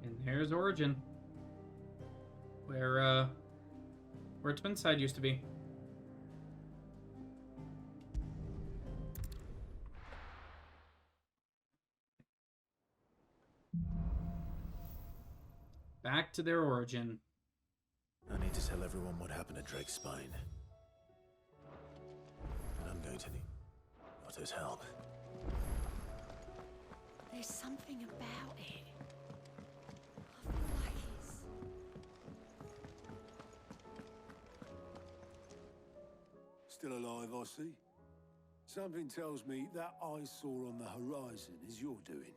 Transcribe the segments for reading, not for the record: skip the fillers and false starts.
And there's Origin. Where Twin used to be. Back to their origin. I need to tell everyone what happened at Drake's Spine. And I'm going to need Otto's help. There's something about it. I feel like it's... Still alive, I see. Something tells me that eyesore on the horizon is your doing.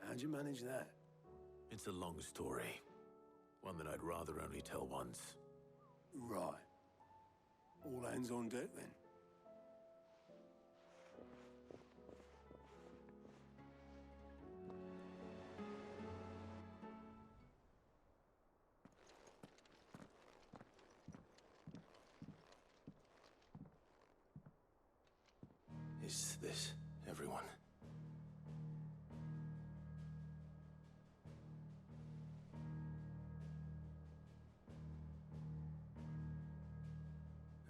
How'd you manage that? It's a long story. One that I'd rather only tell once. Right. All hands on deck, then. Is this everyone?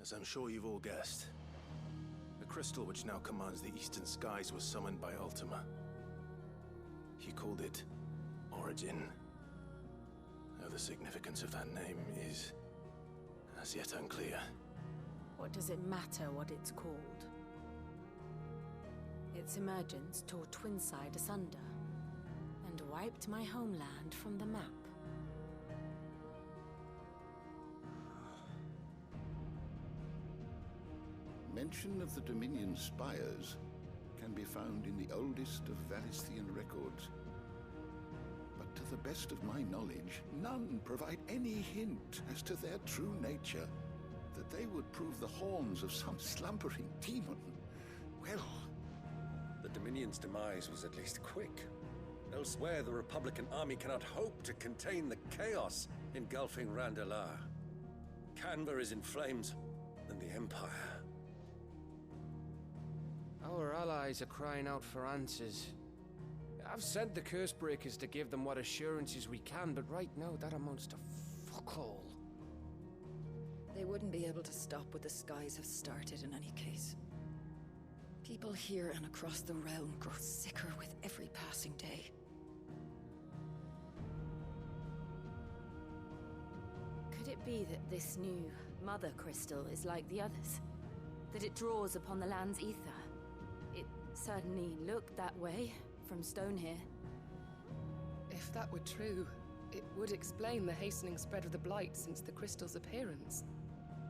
As I'm sure you've all guessed, the crystal which now commands the eastern skies was summoned by Ultima. He called it Origin. Though the significance of that name is as yet unclear. What does it matter what it's called? Its emergence tore Twinside asunder, and wiped my homeland from the map. Mention of the Dominion spires can be found in the oldest of Valisthian records. But to the best of my knowledge, none provide any hint as to their true nature. That they would prove the horns of some slumbering demon. Well... The Dominion's demise was at least quick. Elsewhere, the Republican army cannot hope to contain the chaos engulfing Randalar. Canva is in flames, and the Empire. Our allies are crying out for answers. I've sent the Cursebreakers to give them what assurances we can, but right now that amounts to fuck all. They wouldn't be able to stop what the skies have started in any case. People here and across the realm grow sicker with every passing day. Could it be that this new Mother Crystal is like the others? That it draws upon the land's ether? It certainly looked that way from stone here. If that were true, it would explain the hastening spread of the Blight since the crystal's appearance.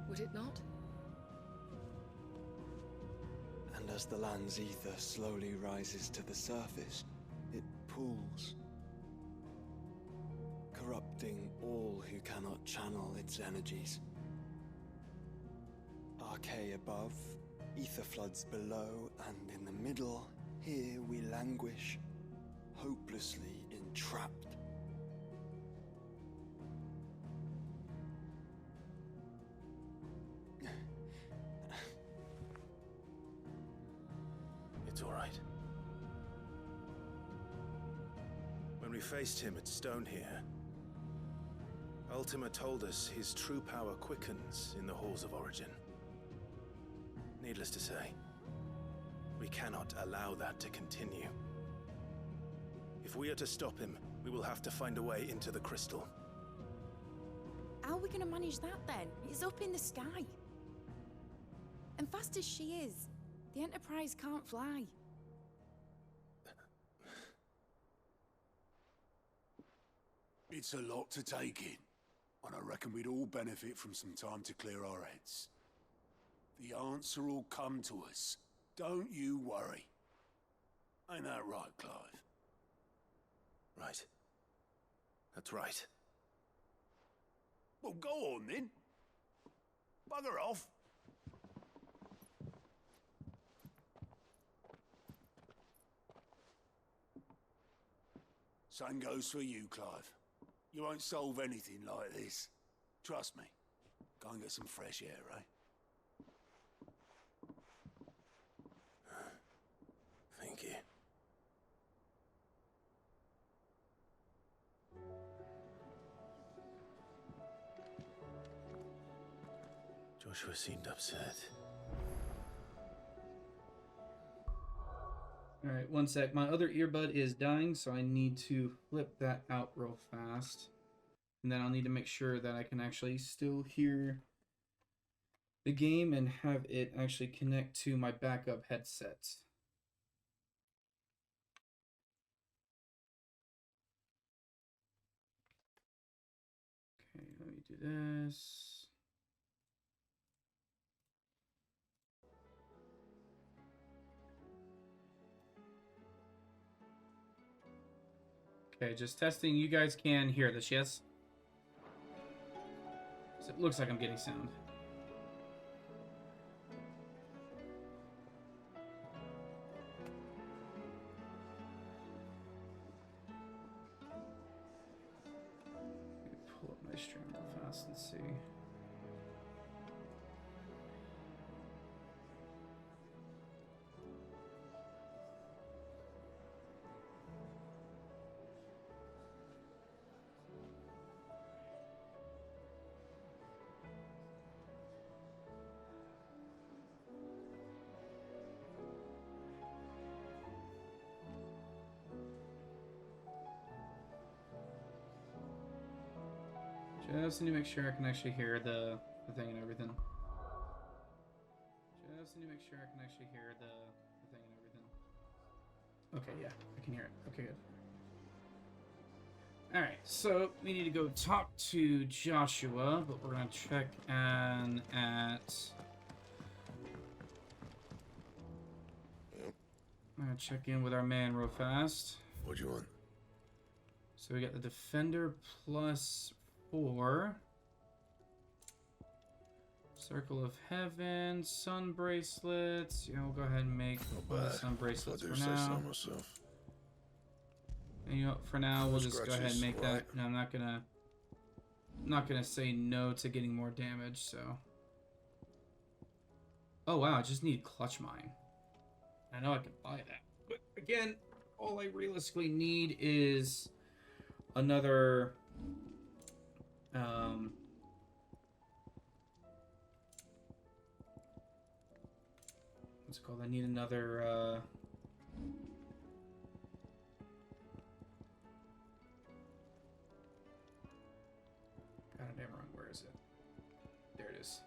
Would it not? And as the land's ether slowly rises to the surface, it pools, corrupting all who cannot channel its energies. Archay above, ether floods below, and in the middle, here we languish, hopelessly entrapped. It's all right. When we faced him at Stone here, Ultima told us his true power quickens in the halls of Origin. Needless to say, we cannot allow that to continue. If we are to stop him, we will have to find a way into the crystal. How are we gonna manage that then? It's up in the sky. And fast as she is, the Enterprise can't fly. It's a lot to take in, and I reckon we'd all benefit from some time to clear our heads. The answer will come to us. Don't you worry. Ain't that right, Clive? Right. That's right. Well, go on then. Bugger off. Same goes for you, Clive. You won't solve anything like this. Trust me. Go and get some fresh air, eh? Thank you. Joshua seemed upset. Alright, one sec. My other earbud is dying, so I need to flip that out real fast. And then I'll need to make sure that I can actually still hear the game and have it actually connect to my backup headset. Okay, let me do this. Okay, just testing. You guys can hear this, yes? So it looks like I'm getting sound. Let me pull up my stream real fast and see. Just need to make sure I can actually hear the thing and everything. Just need to make sure I can actually hear the thing and everything. Okay, yeah, I can hear it. Okay, good. Alright, so we need to go talk to Joshua, but we're gonna check at... I'm gonna check in with our man real fast. What do you want? So we got the Defender plus 4. Circle of Heaven, Sun Bracelets. Yeah, we'll go ahead and make Sun Bracelets for now. And you know, for now, we'll just go ahead and make that. And I'm not gonna say no to getting more damage. So. Oh wow, I just need Clutch Mine. I know I can buy that, but again, all I realistically need is another. What's it called? I need another. God damn wrong. Where is it? There it is.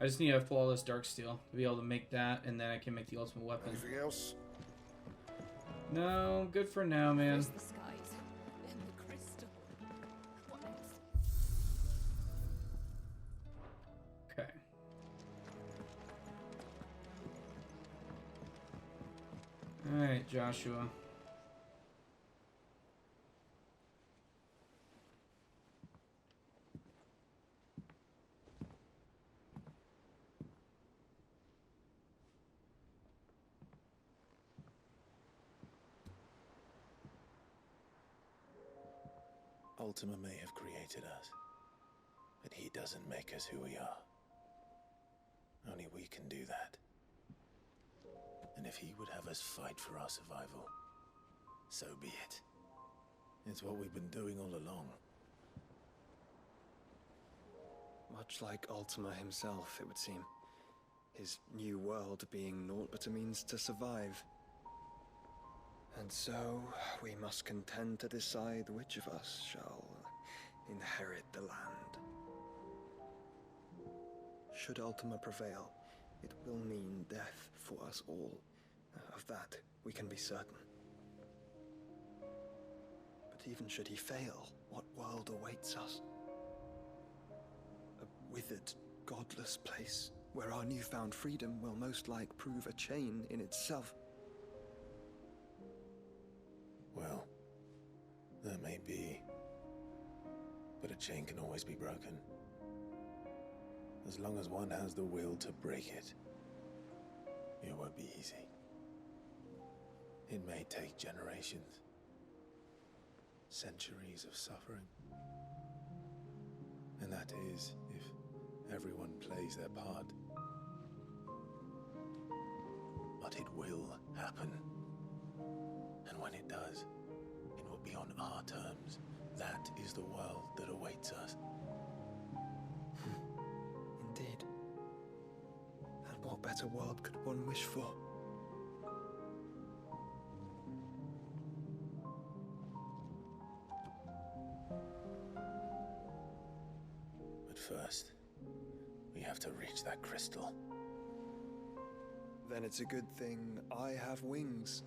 I just need a flawless Darksteel to be able to make that, and then I can make the ultimate weapon. Anything else? No, good for now, man. Where's the skies and the crystal? What next? Okay. Alright, Joshua. Ultima may have created us, but he doesn't make us who we are. Only we can do that. And if he would have us fight for our survival, so be it. It's what we've been doing all along. Much like Ultima himself, it would seem. His new world being naught but a means to survive. And so, we must contend to decide which of us shall inherit the land. Should Ultima prevail, it will mean death for us all. Of that, we can be certain. But even should he fail, what world awaits us? A withered, godless place, where our newfound freedom will most like prove a chain in itself. Well, that may be, but a chain can always be broken. As long as one has the will to break it, it won't be easy. It may take generations, centuries of suffering. And that is if everyone plays their part. But it will happen. And when it does, it will be on our terms. That is the world that awaits us. Indeed. What better world could one wish for? But first, we have to reach that crystal. Then it's a good thing I have wings.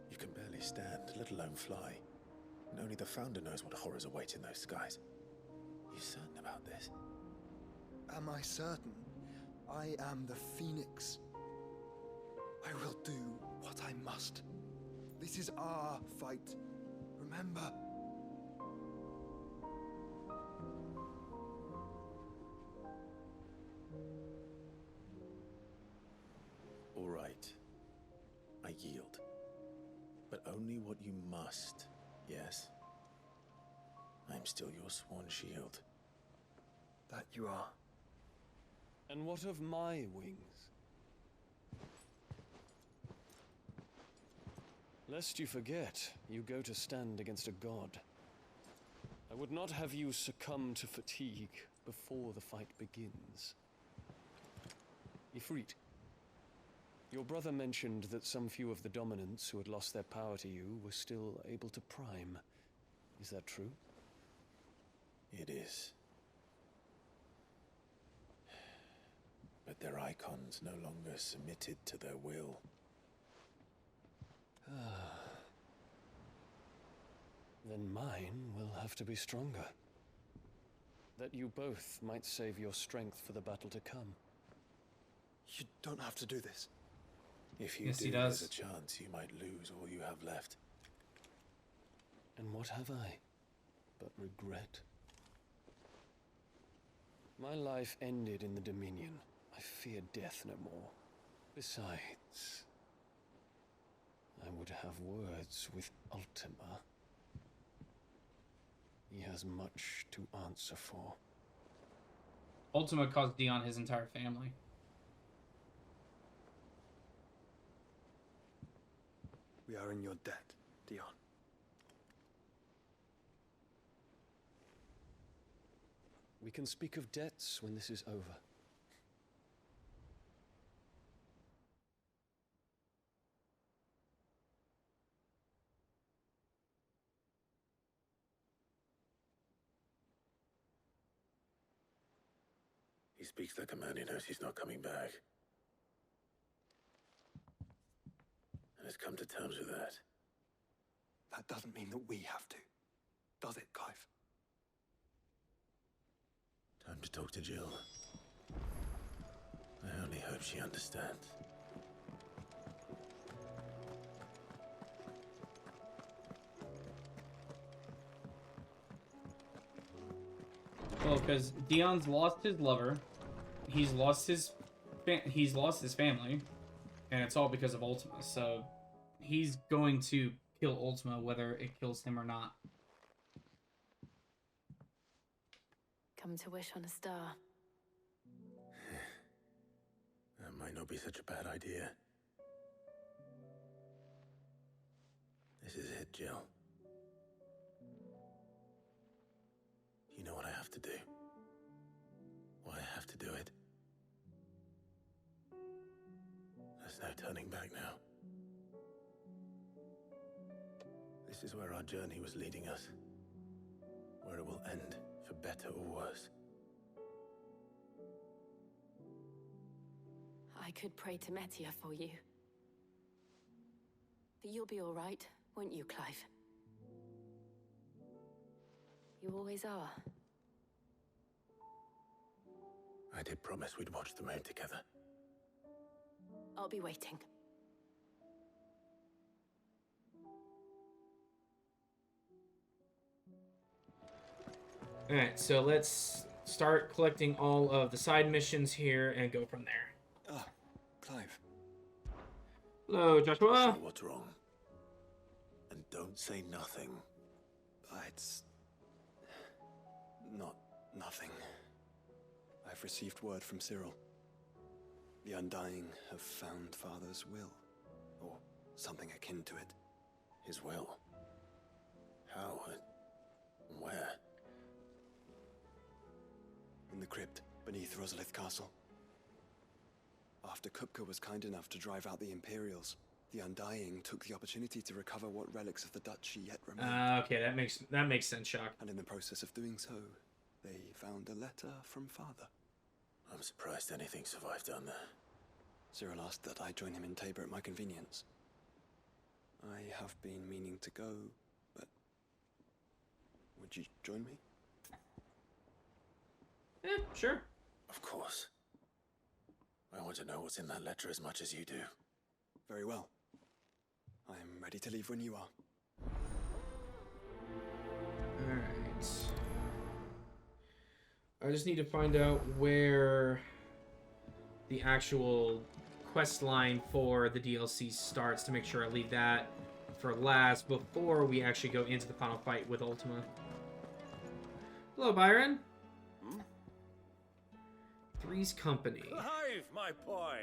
You can barely stand, let alone fly. And only the Founder knows what horrors await in those skies. You certain about this? Am I certain? I am the Phoenix. I will do what I must. This is our fight. Remember? All right. I yield. But only what you must, yes? I'm still your sworn shield. That you are. And what of my wings? Lest you forget, you go to stand against a god. I would not have you succumb to fatigue before the fight begins. Ifrit, your brother mentioned that some few of the dominants who had lost their power to you were still able to prime. Is that true? It is. But their icons no longer submitted to their will. Then mine will have to be stronger. That you both might save your strength for the battle to come. You don't have to do this. If you Yes, do, he does. there's a chance you might lose all you have left. And what have I but regret? My life ended in the Dominion. I fear death no more. Besides, I would have words with Ultima. He has much to answer for. Ultima caused Dion his entire family. We are in your debt, Dion. We can speak of debts when this is over. He speaks like a man who knows he's not coming back. And has come to terms with that. That doesn't mean that we have to. Does it, Clive? Time to talk to Jill. I only hope she understands. Well, because Dion's lost his lover, he's lost his family, and it's all because of Ultima. So he's going to kill Ultima whether it kills him or not. Come to wish on a star. That might not be such a bad idea. This is it, Jill. You know what I have to do. Why I have to do it. There's no turning back now. This is where our journey was leading us. Where it will end, for better or worse. I could pray to Metia for you. But you'll be all right, won't you, Clive? You always are. I did promise we'd watch the moon together. I'll be waiting. Alright, so let's start collecting all of the side missions here and go from there. Ah, Clive. Hello, Joshua. Say what's wrong. And don't say nothing. It's not nothing. I've received word from Cyril. The Undying have found Father's will, or something akin to it. His will? How and where? In the crypt beneath Rosalith Castle. After Kupka was kind enough to drive out the Imperials, the Undying took the opportunity to recover what relics of the Duchy yet remained. Okay, that makes sense, Shock. And in the process of doing so, they found a letter from Father. I'm surprised anything survived down there. Cyril asked that I join him in Tabor at my convenience. I have been meaning to go, but would you join me? Sure. Of course. I want to know what's in that letter as much as you do. Very well. I'm ready to leave when you are. Alright. I just need to find out where the actual quest line for the DLC starts to make sure I leave that for last before we actually go into the final fight with Ultima. Hello, Byron. Three's Company. Clive, my boy!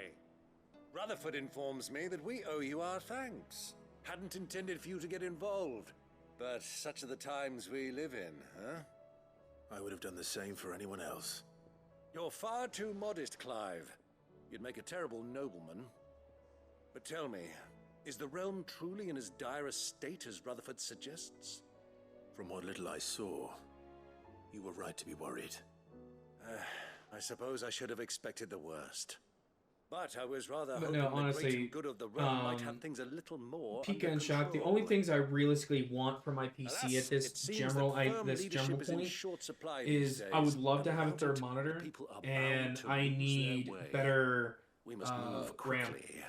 Rutherford informs me that we owe you our thanks. Hadn't intended for you to get involved, but such are the times we live in, huh? I would have done the same for anyone else. You're far too modest, Clive. You'd make a terrible nobleman. But tell me, is the realm truly in as dire a state as Rutherford suggests? From what little I saw, you were right to be worried. I suppose I should have expected the worst. But I was rather But hoping no, the honestly, great and good of the realm might have things a little more Pika under and Shock, the control. only things I realistically want for my PC Alas, at this it seems general that firm leadership is in point short supply is these I would days, love to and have a without third it, monitor, the people are and bound to I lose their need way. better We must move RAM quickly.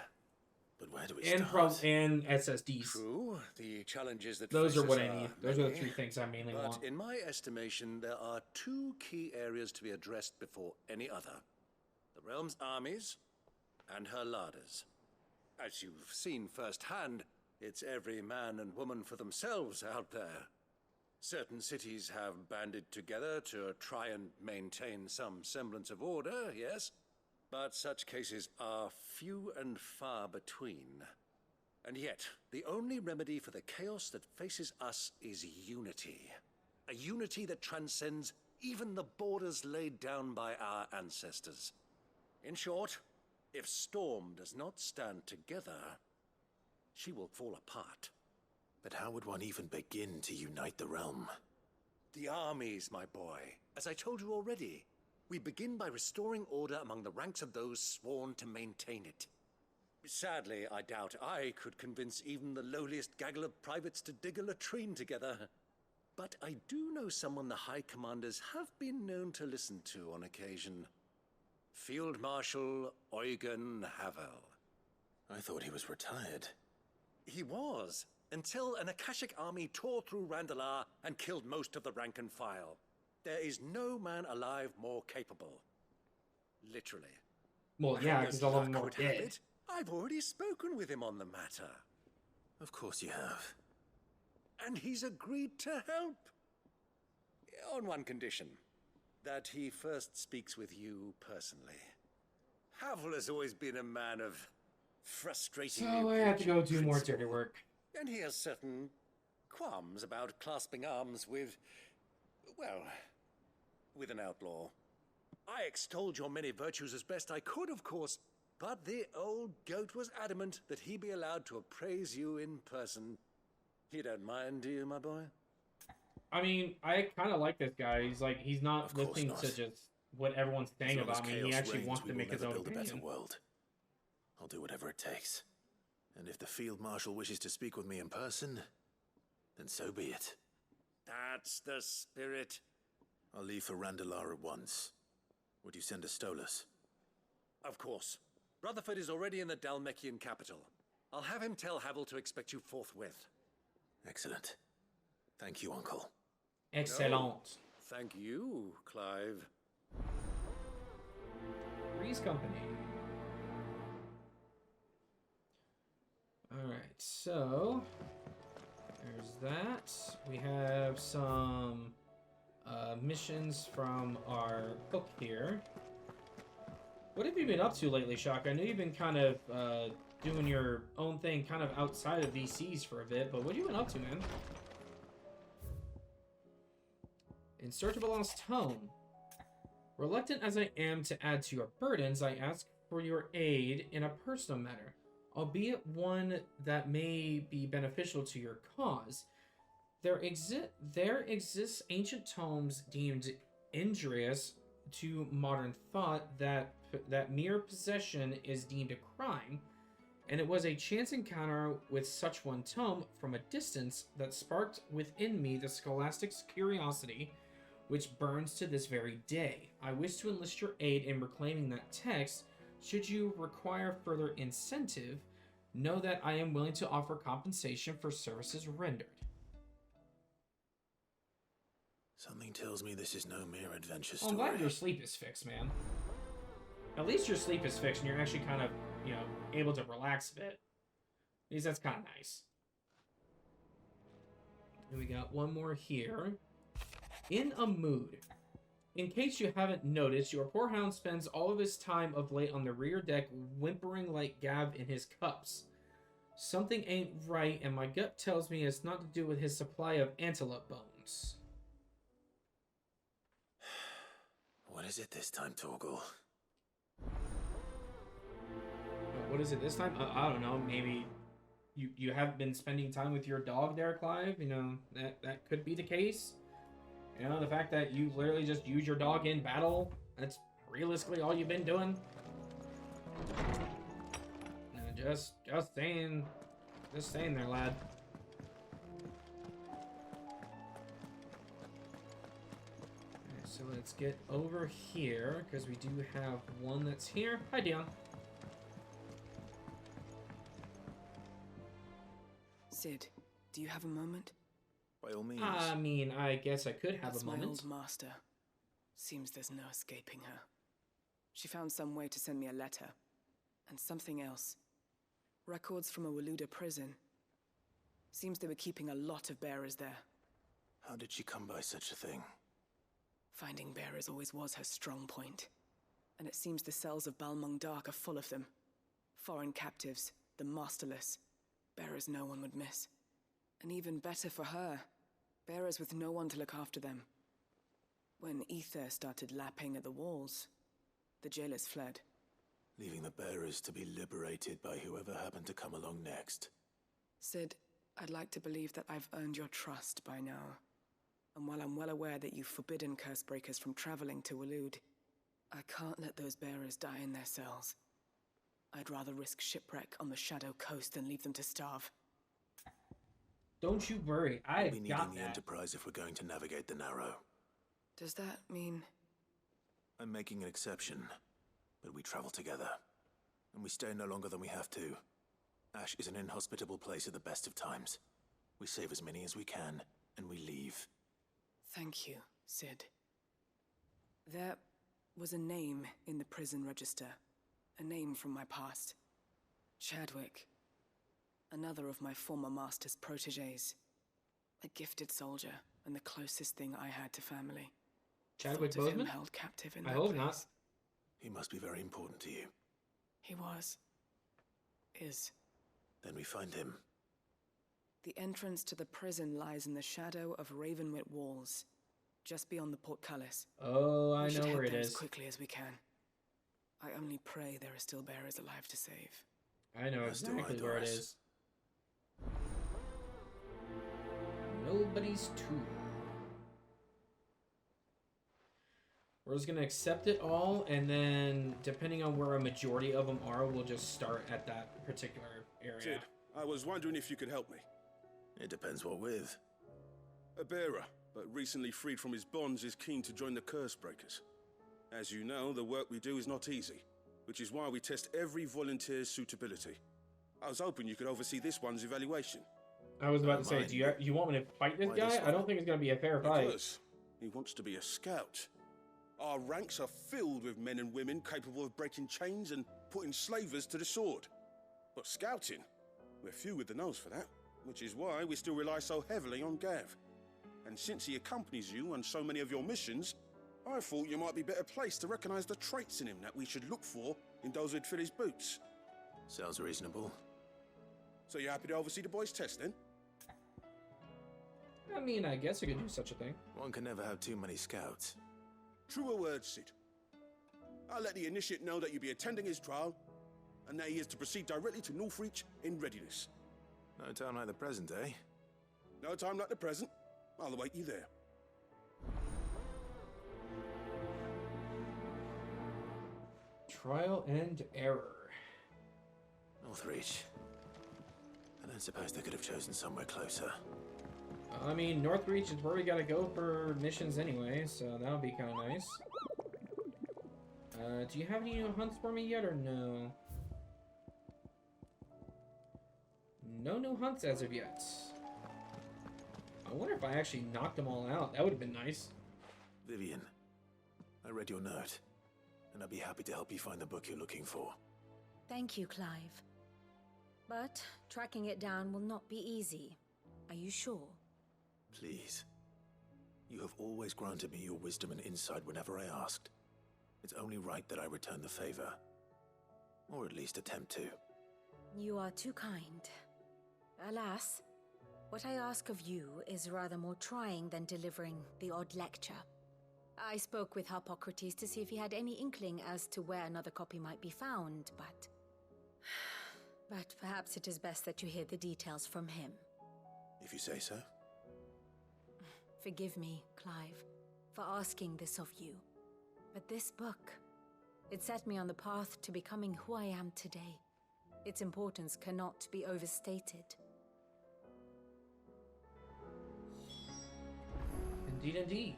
But where do we and start? and SSDs. True, the challenges that Those are face what us I need. are Those are the many, three things I mainly but want. in my estimation, there are two key areas to be addressed before any other: the realm's armies and her larders. As you've seen firsthand, it's every man and woman for themselves out there. Certain cities have banded together to try and maintain some semblance of order, yes, but such cases are few and far between. And yet, the only remedy for the chaos that faces us is unity. A unity that transcends even the borders laid down by our ancestors. In short, if Storm does not stand together, she will fall apart. But how would one even begin to unite the realm? The armies, my boy. As I told you already, we begin by restoring order among the ranks of those sworn to maintain it. Sadly, I doubt I could convince even the lowliest gaggle of privates to dig a latrine together. But I do know someone the High Commanders have been known to listen to on occasion. Field Marshal Eugen Havel. I thought he was retired. He was, until an Akashic army tore through Randalar and killed most of the rank and file. There is no man alive more capable. Literally. Well, yeah, And because as all of luck them are would have dead. it, I've already spoken with him on the matter. Of course you have. And he's agreed to help. On one condition. That he first speaks with you personally. Havel has always been a man of frustrating. So I have to go do more dirty work. And he has certain qualms about clasping arms with, well, with an outlaw. I extolled your many virtues as best I could, of course, but the old goat was adamant that he be allowed to appraise you in person. You don't mind, do you, my boy? I mean, I kind of like this guy. He's not Of course listening not. to just what everyone's saying As long as about me. He chaos actually reigns, wants we to will make his never own build a better opinion. world. I'll do whatever it takes. And if the Field Marshal wishes to speak with me in person, then so be it. That's the spirit. I'll leave for Randalar at once. Would you send a Stolas? Of course. Rutherford is already in the Dalmekian capital. I'll have him tell Havel to expect you forthwith. Excellent. Thank you, Uncle. Excellent. Thank you, Clive. Three's Company. Alright, so there's that. We have some missions from our book here. What have you been up to lately, Shock? I know you've been kind of doing your own thing kind of outside of VCs for a bit, but what have you been up to, man? In search of a lost home. Reluctant as I am to add to your burdens, I ask for your aid in a personal matter, albeit one that may be beneficial to your cause. There exists ancient tomes deemed injurious to modern thought that mere possession is deemed a crime, and it was a chance encounter with such one tome from a distance that sparked within me the scholastic's curiosity, which burns to this very day. I wish to enlist your aid in reclaiming that text. Should you require further incentive, know that I am willing to offer compensation for services rendered. Something tells me this is no mere adventure Well, story. I'm glad your sleep is fixed, man. At least your sleep is fixed and you're actually kind of, able to relax a bit. At least that's kind of nice. And we got one more here. In a mood. In case you haven't noticed, your poor hound spends all of his time of late on the rear deck whimpering like Gav in his cups. Something ain't right, and my gut tells me it's not to do with his supply of antelope bones. What is it this time, Torgal? What is it this time? I don't know. Maybe you have been spending time with your dog there, Clive. That could be the case. The fact that you literally just use your dog in battle, that's realistically all you've been doing. Just saying there, lad. Okay, so let's get over here, because we do have one that's here. Hi, Dion. Sid, do you have a moment? By all means. I mean, I guess I could have That's a moment. my old master. Seems there's no escaping her. She found some way to send me a letter. And something else. Records from a Waluda prison. Seems they were keeping a lot of bearers there. How did she come by such a thing? Finding bearers always was her strong point. And it seems the cells of Balmung Dark are full of them. Foreign captives, the masterless. Bearers no one would miss. And even better for her, bearers with no one to look after them. When ether started lapping at the walls, the jailers fled. Leaving the bearers to be liberated by whoever happened to come along next. Sid, I'd like to believe that I've earned your trust by now. And while I'm well aware that you've forbidden Cursebreakers from traveling to Waloed, I can't let those bearers die in their cells. I'd rather risk shipwreck on the Shadow Coast than leave them to starve. Don't you worry, We'll be I've needing got the that. Enterprise if we're going to navigate the Narrow. Does that mean... I'm making an exception, but we travel together. And we stay no longer than we have to. Ash is an inhospitable place at the best of times. We save as many as we can, and we leave. Thank you, Sid. There was a name in the prison register. A name from my past. Chadwick. Another of my former master's protégés. A gifted soldier, and the closest thing I had to family. Chadwick Thought of him Boseman? held captive in I that hope place. not. He must be very important to you. He was. Is. Then we find him. The entrance to the prison lies in the shadow of Ravenwit Walls, just beyond the portcullis. Oh, I We should know head where it there is. as quickly as we can. I only pray there are still bearers alive to save. I know As do I, exactly where it Doris. is. Nobody's tool. We're just gonna accept it all, and then depending on where a majority of them are, we'll just start at that particular area. Sid, I was wondering if you could help me. It depends what with. A bearer, but recently freed from his bonds, is keen to join the Cursebreakers. As you know, the work we do is not easy, which is why we test every volunteer's suitability. I was hoping you could oversee this one's evaluation. I was about to say, Mine. do you want me to fight this Why guy? this I one? don't think it's gonna be a fair fight. Because he wants to be a scout. Our ranks are filled with men and women capable of breaking chains and putting slavers to the sword. But scouting, we're few with the nose for that, which is why we still rely so heavily on Gav. And since he accompanies you on so many of your missions, I thought you might be better placed to recognize the traits in him that we should look for in those who'd fill his boots. Sounds reasonable. So you're happy to oversee the boys' test, then? I mean, I guess I could do such a thing. One can never have too many scouts. Truer words, Sid. I'll let the initiate know that you'll be attending his trial, and that he is to proceed directly to Northreach in readiness. No time like the present, eh? No time like the present. I'll await you there. Trial and error. Northreach. I don't suppose they could have chosen somewhere closer. I mean, Northreach is where we gotta go for missions anyway, so that'll be kind of nice. Do you have any new hunts for me yet, or no? No new hunts as of yet. I wonder if I actually knocked them all out. That would have been nice. Vivian, I read your note, and I'd be happy to help you find the book you're looking for. Thank you, Clive. But tracking it down will not be easy. Are you sure? Please. You have always granted me your wisdom and insight whenever I asked. It's only right that I return the favor. Or at least attempt to. You are too kind. Alas, what I ask of you is rather more trying than delivering the odd lecture. I spoke with Harpocrates to see if he had any inkling as to where another copy might be found, but... But perhaps it is best that you hear the details from him. If you say so. Forgive me, Clive, for asking this of you. But this book, it set me on the path to becoming who I am today. Its importance cannot be overstated. Indeed, indeed.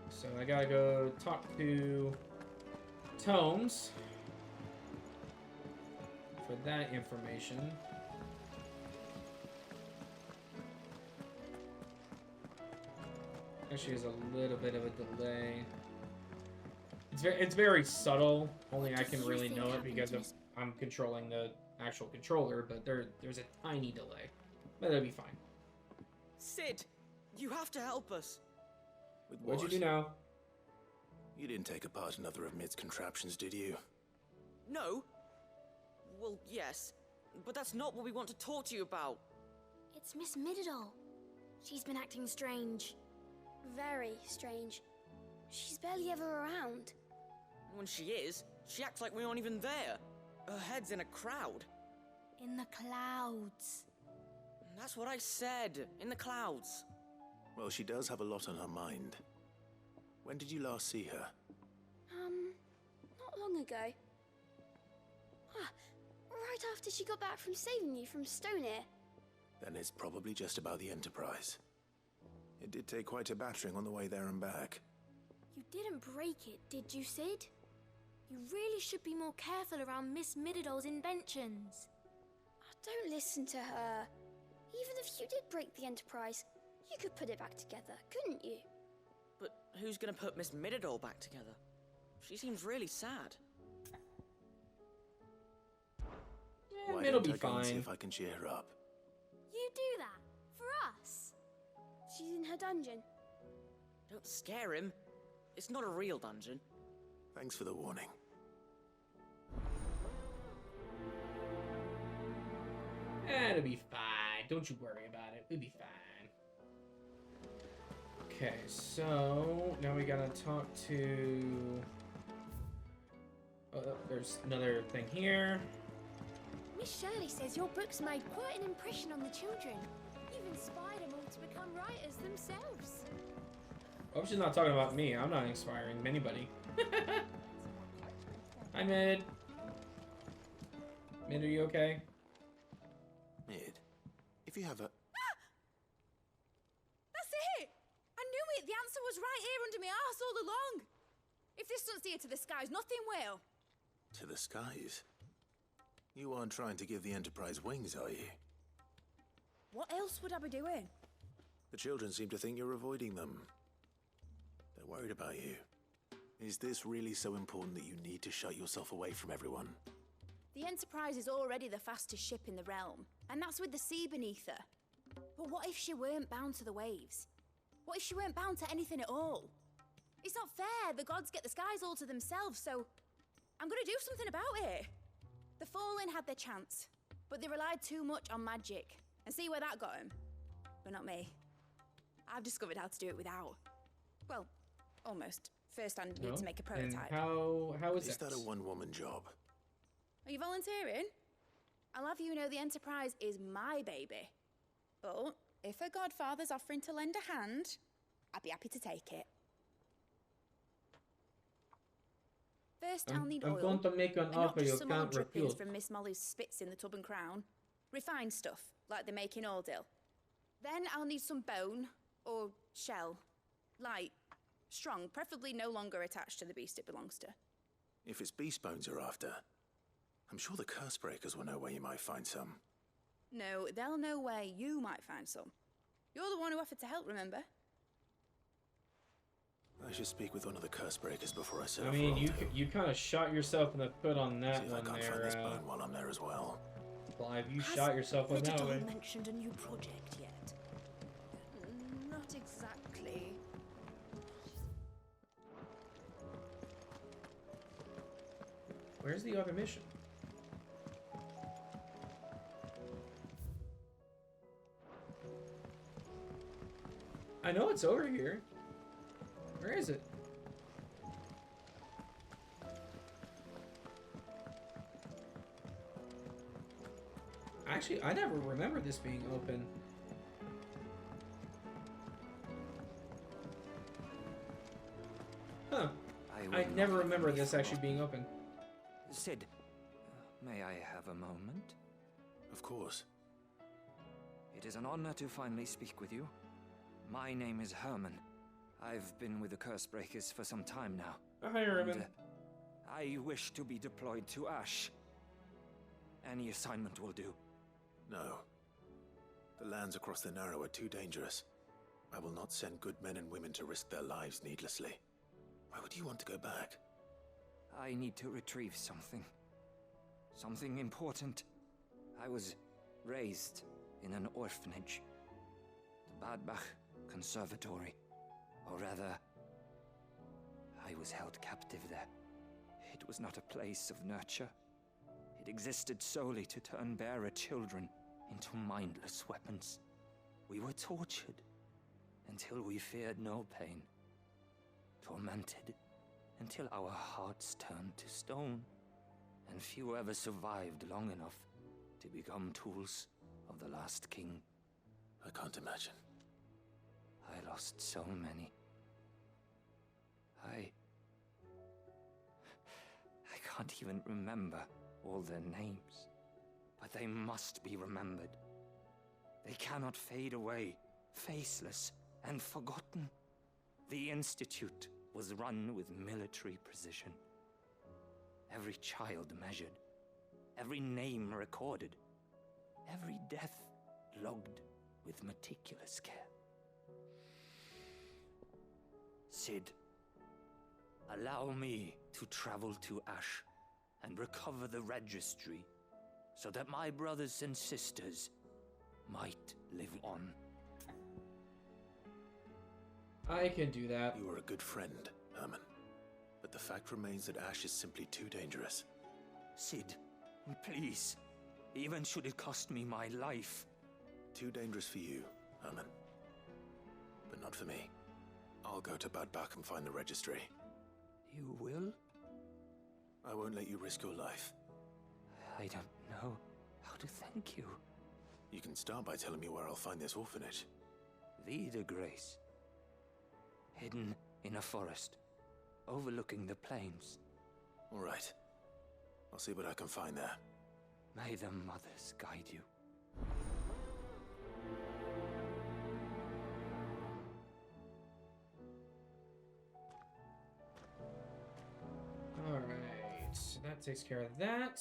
So I gotta go talk to Tomes for that information. Actually, there's a little bit of a delay. It's very subtle. Only I can really know it because I'm controlling the actual controller, but there's a tiny delay. But it'll be fine. Sid, you have to help us. With what? What'd you do now? You didn't take apart another of Mid's contraptions, did you? No. Well, yes. But that's not what we want to talk to you about. It's Miss Mididol. She's been acting strange. Very strange. She's barely ever around. When she is, she acts like we aren't even there. Her head's in a crowd. In the clouds. That's what I said. In the clouds. Well, she does have a lot on her mind. When did you last see her? Not long ago. Right after she got back from saving you from Stoneir. Then it's probably just about the Enterprise. It did take quite a battering on the way there and back. You didn't break it, did you, Sid? You really should be more careful around Miss Mididol's inventions. Don't listen to her. Even if you did break the Enterprise, you could put it back together, couldn't you? But who's gonna put Miss Mididol back together? She seems really sad. Yeah, Why it'll don't be I go and see fine. if I can cheer her up? You do that? For us? She's in her dungeon. Don't scare him. It's not a real dungeon. Thanks for the warning. It'll be fine. Don't you worry about it. It'll be fine. Okay, so now we gotta talk to... Oh, there's another thing here. Miss Shirley says your books made quite an impression on the children. You've inspired them all to become writers themselves. I hope she's not talking about me. I'm not inspiring anybody. Hi, Mid. Mid, are you okay? Mid, if you have a... That's it! I knew it! The answer was right here under my arse all along! If this doesn't steer to the skies, nothing will! To the skies? You aren't trying to give the Enterprise wings, are you? What else would I be doing? The children seem to think you're avoiding them. They're worried about you. Is this really so important that you need to shut yourself away from everyone? The Enterprise is already the fastest ship in the realm, and that's with the sea beneath her. But what if she weren't bound to the waves? What if she weren't bound to anything at all? It's not fair. The gods get the skies all to themselves, so I'm gonna do something about it. The Fallen had their chance, but they relied too much on magic. And see where that got them? But not me. I've discovered how to do it without. Well, almost First, I need No? to make a And prototype. how is Is that? that a one-woman job? Are you volunteering? I'll have you know the Enterprise is my baby. But if a godfather's offering to lend a hand, I'd be happy to take it. First, I'll need I'm oil. going to make an and not offer just you some old can't drippings refuse. from Miss Molly's spits in the Tub and Crown. Refined stuff, like they make in Ordill. Then I'll need some bone, or shell. Light, strong, preferably no longer attached to the beast it belongs to. If it's beast bones you're after, I'm sure the curse breakers will know where you might find some. No, they'll know where you might find some. You're the one who offered to help, remember? I should speak with one of the curse breakers before I set I off mean, for Alto. you kind of shot yourself in the foot on that See if one I can't find there, this bone while I'm there as well. Clive. You shot yourself on that way. Mentioned a new project yet? Not exactly. Where's the other mission? I know it's over here. Where is it? Actually, I never remember this being open. Huh. I never remember this actually being open. Sid, may I have a moment? Of course. It is an honor to finally speak with you. My name is Herman. I've been with the Cursebreakers for some time now. Hi, Herman. And, I wish to be deployed to Ash. Any assignment will do. No. The lands across the Narrow are too dangerous. I will not send good men and women to risk their lives needlessly. Why would you want to go back? I need to retrieve something. Something important. I was raised in an orphanage. The Badbach Conservatory. Or rather, I was held captive there. It was not a place of nurture. It existed solely to turn bearer children into mindless weapons. We were tortured until we feared no pain. Tormented until our hearts turned to stone. And few ever survived long enough to become tools of the last king. I can't imagine. I lost so many. I can't even remember all their names. But they must be remembered. They cannot fade away, faceless and forgotten. The Institute was run with military precision. Every child measured, every name recorded, every death logged with meticulous care. Sid, allow me to travel to Ash and recover the registry so that my brothers and sisters might live on. I can do that. You are a good friend, Herman. But the fact remains that Ash is simply too dangerous. Sid, please. Even should it cost me my life. Too dangerous for you, Herman. But not for me. I'll go to Badbach and find the registry. You will? I won't let you risk your life. I don't know how to thank you. You can start by telling me where I'll find this orphanage. Vida Grace. Hidden in a forest, overlooking the plains. All right. I'll see what I can find there. May the mothers guide you. Alright, so that takes care of that.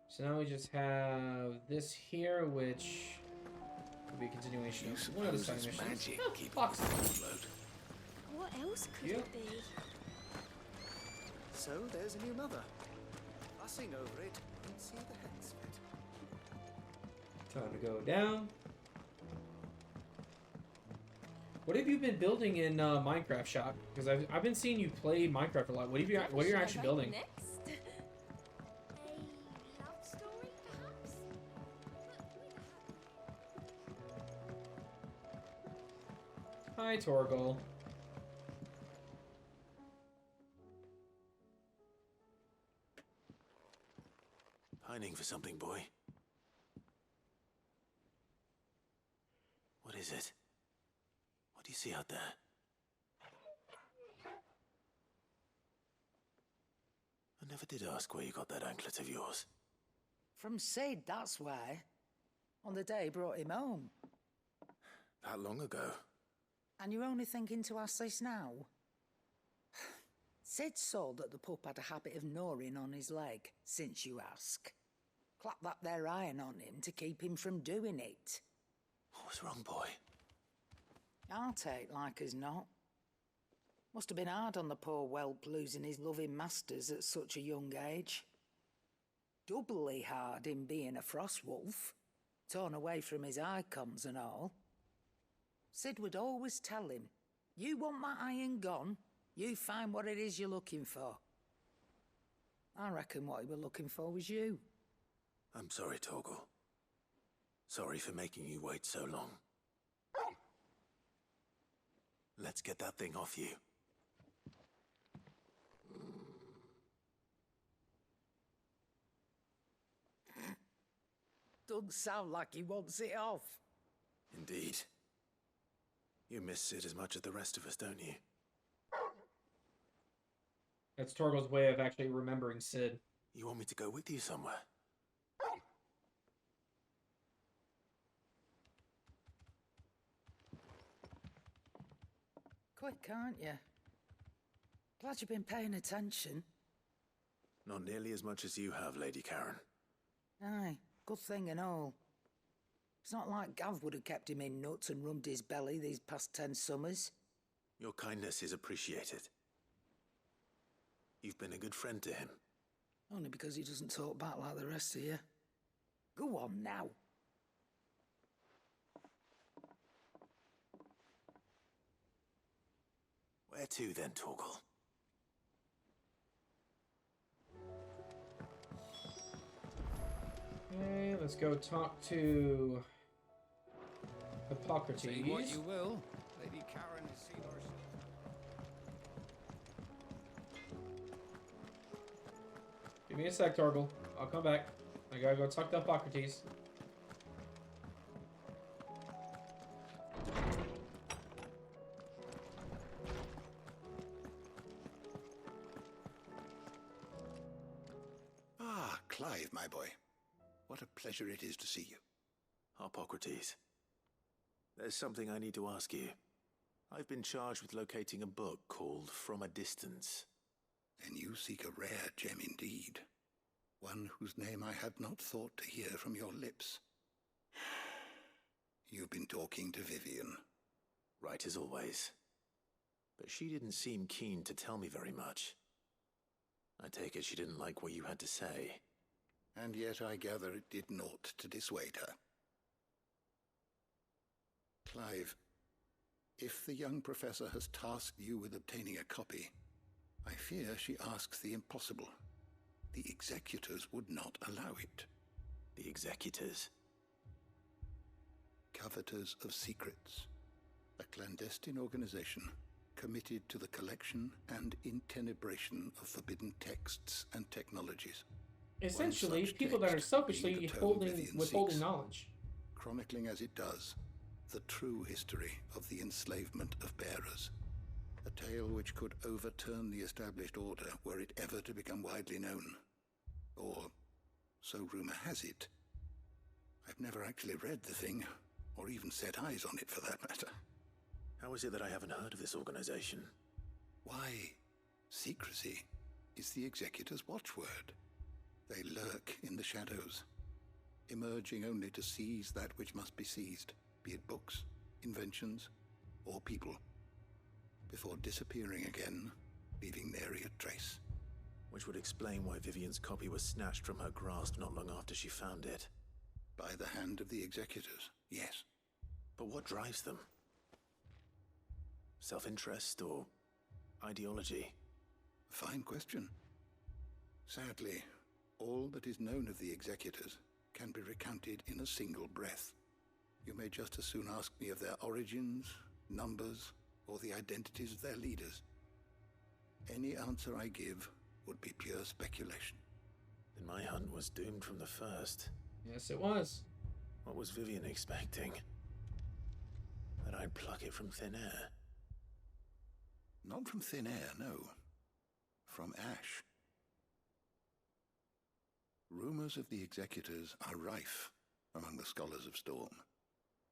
So now we just have this here, which will be a continuation of one of the side missions. Magic. Oh, Keep boxes. afloat. What else could it be? So there's a new mother. Fussing over it and see the heads fit. Time to go down. What have you been building in Minecraft Shop? Because I've been seeing you play Minecraft a lot. What are you actually building? Next? A love story, perhaps? Hi, Torgal. yearning for something, boy. What is it? What do you see out there? I never did ask where you got that anklet of yours. From Sid, that's why. On the day he brought him home. That long ago? And you're only thinking to ask this now? Sid saw that the pup had a habit of gnawing on his leg, since you ask. Clap that there iron on him to keep him from doing it. What was wrong, boy? I'll take like as not. Must have been hard on the poor whelp losing his loving masters at such a young age. Doubly hard in being a frost wolf, torn away from his icons and all. Sid would always tell him, you want that iron gone, you find what it is you're looking for. I reckon what he was looking for was you. I'm sorry, Torgal. Sorry for making you wait so long. Let's get that thing off you. Doesn't sound like he wants it off. Indeed. You miss Sid as much as the rest of us, don't you? That's Torgal's way of actually remembering Sid. You want me to go with you somewhere? Quick, aren't you? Glad you've been paying attention. Not nearly as much as you have, Lady Karen. Aye, good thing and all. It's not like Gav would have kept him in nuts and rubbed his belly these past 10 summers. Your kindness is appreciated. You've been a good friend to him. Only because he doesn't talk back like the rest of you. Go on now. Where to then, Torgal? Okay, let's go talk to Hippocrates. Say what you will, Lady Karen has seen herself. Give me a sec, Torgal. I'll come back. I gotta go talk to Hippocrates. Ah, Clive, my boy. What a pleasure it is to see you. Hippocrates. There's something I need to ask you. I've been charged with locating a book called From a Distance. Then you seek a rare gem indeed. One whose name I had not thought to hear from your lips. You've been talking to Vivian. Right as always. But she didn't seem keen to tell me very much. I take it she didn't like what you had to say. And yet I gather it did naught to dissuade her. Clive, if the young professor has tasked you with obtaining a copy, I fear she asks the impossible. The executors would not allow it. The executors? Coveters of secrets. A clandestine organization committed to the collection and intenebration of forbidden texts and technologies. Essentially, people that are selfishly withholding knowledge. Chronicling as it does the true history of the enslavement of bearers. A tale which could overturn the established order were it ever to become widely known. Or, so rumor has it. I've never actually read the thing, or even set eyes on it for that matter. How is it that I haven't heard of this organization? Why, secrecy is the executor's watchword. They lurk in the shadows, emerging only to seize that which must be seized, be it books, inventions, or people, before disappearing again, leaving nary a trace. Which would explain why Vivian's copy was snatched from her grasp not long after she found it. By the hand of the executors, yes. But what drives them? Self-interest or ideology? Fine question. Sadly, all that is known of the executors can be recounted in a single breath. You may just as soon ask me of their origins, numbers, or the identities of their leaders. Any answer I give would be pure speculation. Then my hunt was doomed from the first. Yes, it was. What was Vivian expecting? That I'd pluck it from thin air? Not from thin air, no. From ash. Rumors of the executors are rife among the scholars of Storm,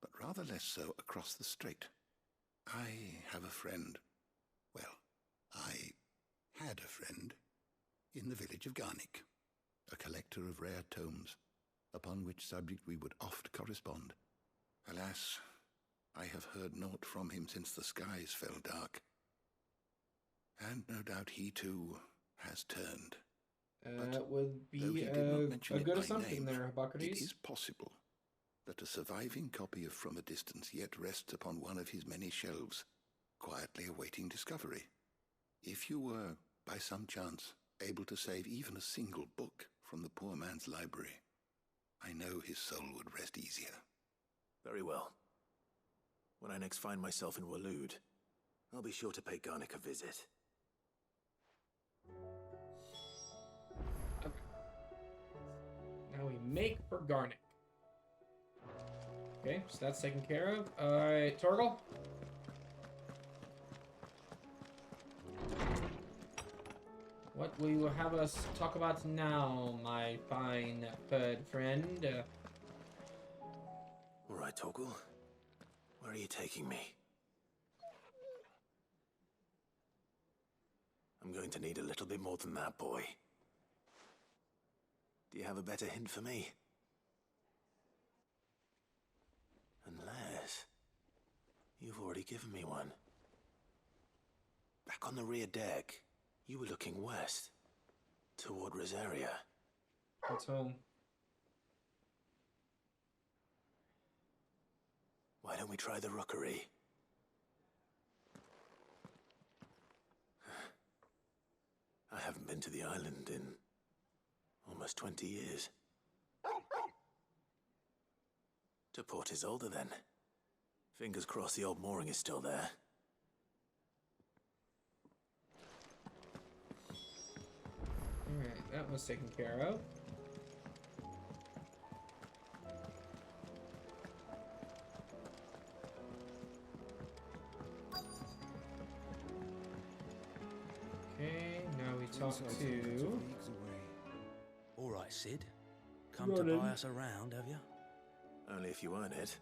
but rather less so across the strait. I have a friend. Well, I had a friend in the village of Garnick, a collector of rare tomes, upon which subject we would oft correspond. Alas, I have heard naught from him since the skies fell dark. And no doubt he too has turned. That would be Though he did not mention a it good by assumption name, there, it Hippocrates. is possible that a surviving copy of From a Distance yet rests upon one of his many shelves, quietly awaiting discovery. If you were, by some chance, able to save even a single book from the poor man's library, I know his soul would rest easier. Very well. When I next find myself in Waloed, I'll be sure to pay Garnick a visit. Okay. Now we make for Garnick. Okay, so that's taken care of. Alright, Torgal. What will you have us talk about now, my fine bird friend? All right, Torgal. Where are you taking me? I'm going to need a little bit more than that, boy. Do you have a better hint for me? Unless you've already given me one. Back on the rear deck, you were looking west, toward Rosaria. That's home. Why don't we try the rookery? I haven't been to the island in almost 20 years. To Port Isolde, then. Fingers crossed the old mooring is still there. Alright, that was taken care of. Okay, now we talk to... All right, Sid. Come Running. to buy us around, have you? Only if you earn it.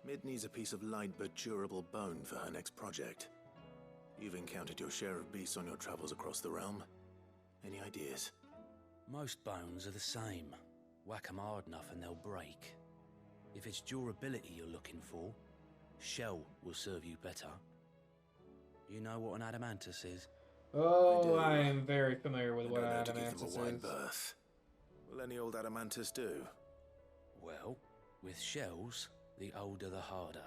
Mid needs a piece of light but durable bone for her next project. You've encountered your share of beasts on your travels across the realm. Any ideas? Most bones are the same. Whack 'em hard enough and they'll break. If it's durability you're looking for, shell will serve you better. You know what an adamantus is? Oh, I am very familiar with what I know to give them adamantus a wide is. berth. Will any old adamantus do? Well, with shells, the older the harder.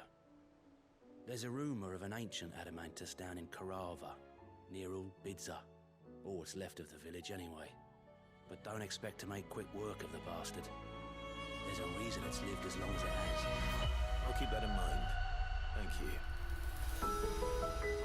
There's a rumour of an ancient adamantus down in Carava, near Old Bidza. Or what's left of the village anyway. But don't expect to make quick work of the bastard. There's a reason it's lived as long as it has. I'll keep that in mind. Thank you.